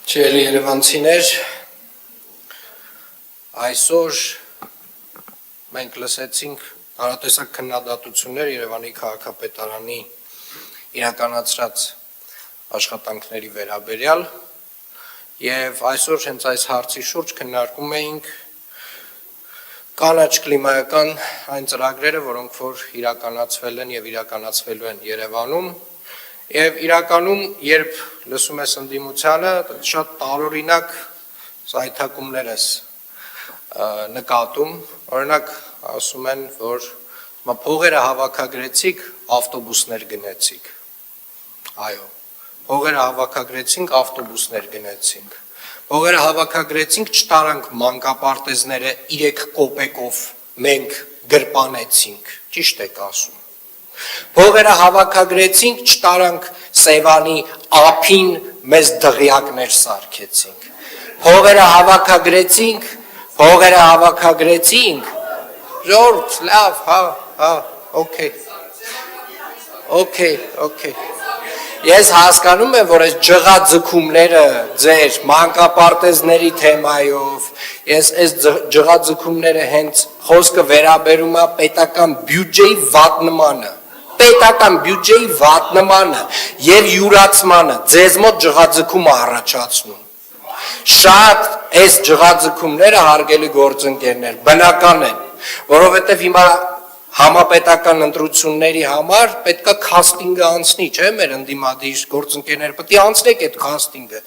Ջելի երևանցիներ, այսօր մենք լսեցինք տարատեսակ քննադատություններ Երևանի քաղաքապետարանի իրականացրած աշխատանքների վերաբերյալ եւ այսօր հենց այս հարցի շուրջ քննարկում էինք կանաչ կլիմայական այն ծրագրերը, որոնք որ իրականացվել են եւ իրականացվելու են Երևանում Եվ իրականում, երբ լսում ես ընդդիմությանը, շատ տարօրինակ զայթակումներ ես նկատում, օրինակ ասում են, որ փողերը հավաքագրեցիք, ավտոբուսներ գնեցիք, այո, փողերը հավաքագրեցինք, ավտոբուսներ գնեցինք, փողերը հավաքագրեցինք, չտարանք մանկապարտեզները 3 կոպեկով մենք գրպանեցինք, ճիշտ եք ասում, Փողերը հավաքագրեցինք, չտարանք Սևանի ափին մեզ դղյակներ սարքեցինք, Փողերը հավաքագրեցինք, ժողովուրդ, լավ, հա, օքեյ, Ես հասկանում եմ, որ այս ջղաձգումները ձեր մանկապարտեզների թեմայով, ես այս ջղաձգումները հենց խոսքը վերաբերում է պետական բյուջեի վատնմանը եւ յուրացմանը, ձեզ մոտ ջղաձգումը առաջացնում։ Շատ այս ջղաձգումները հարգելի գործընկերներ, բնական են, որովհետեւ հիմա Համապետական ընտրությունների համար պետքա քաստինգը անցնի, չէ՞, մեր ընդդիմադիր գործընկերները պետք է անցնեք այդ քաստինգը։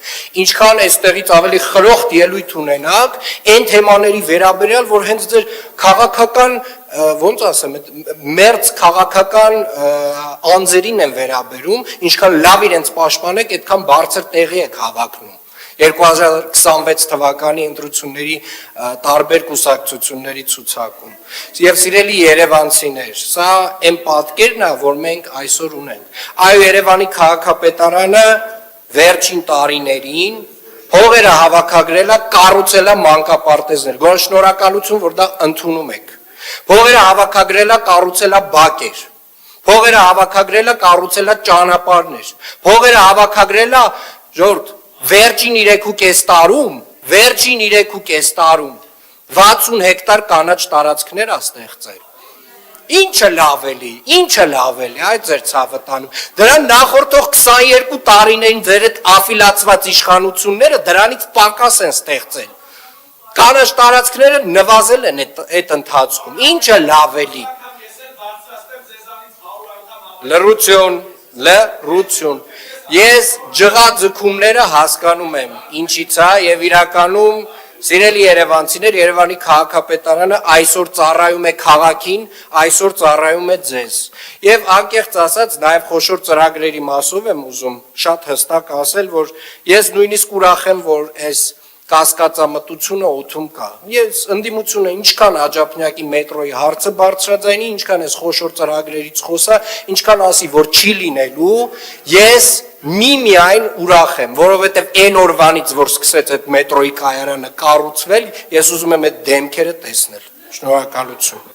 Ինչքան այստեղից ավելի խրոխտ ելույթ ունենաք այն թեմաների վերաբերյալ, որ հենց ձեր քաղաքական, ոնց ասեմ, մերձ քաղաքական անձերին են վերաբերում, ինչքան լավ իրենց պաշտպանեք, այդքան բարձր տեղի եք հավակնում։ 2026 թվականի ընտրությունների տարբեր կուսակցությունների ցուցակում։ Եվ սիրելի երևանցիներ, սա այն պատկերն է, որ մենք այսօր ունենք։ Այո, Երևանի քաղաքապետարանը վերջին տարիներին փողերը հավաքագրել է, կառուցել է մանկապարտեզներ։ Գոնե շնորհակալություն, որ դա ընդունում եք։ Փողերը հավաքագրել է, կառուցել է բակեր։ Փողերը հավաքագրել է, կառուցել է ճանապարհներ։ Փողերը հավաքագրել է, ժողովուրդ Վերջին 3.5 տարում 60 հեկտար կանաչ տարածքներ է ստեղծել։ Ինչը լավ էլի, այդ ձեր ցավը տանում։ Դրան նախորդող 22 տարիներին ձեր այդ աֆիլացված իշխանությունները դրանից պակաս են ստեղծել։ Կանաչ տարածքները նվազել են այդ ընթացքում։ Ինչը լավ էլի։ Լռություն։ Ես ջղաձգումները հասկանում եմ, ինչից է եւ իրականում սիրելի երևանցիներ, Երևանի քաղաքապետարանը այսօր ծառայում է քաղաքին, այսօր ծառայում է ձեզ։ Եվ անկեղծ ասած, նաեւ խոշոր ծրագրերի մասով եմ ուզում շատ հստակ ասել, որ ես նույնիսկ ուրախ եմ, որ այս կասկածամտությունը օդում կա։ Ես ընդդիմությունը ինչքան աջափնյակի մետրոյի հարցը բարձրաձայնի, ինչքան էս խոշոր ծրագրերից խոսա, ինչքան ասի, որ չի լինելու, ես միայն ուրախ եմ, որովհետև այն օրվանից, որ սկսեց այդ մետրոյի կայարանը կառուցվել, ես ուզում եմ այդ դեմքերը տեսնել։ Շնորհակալություն։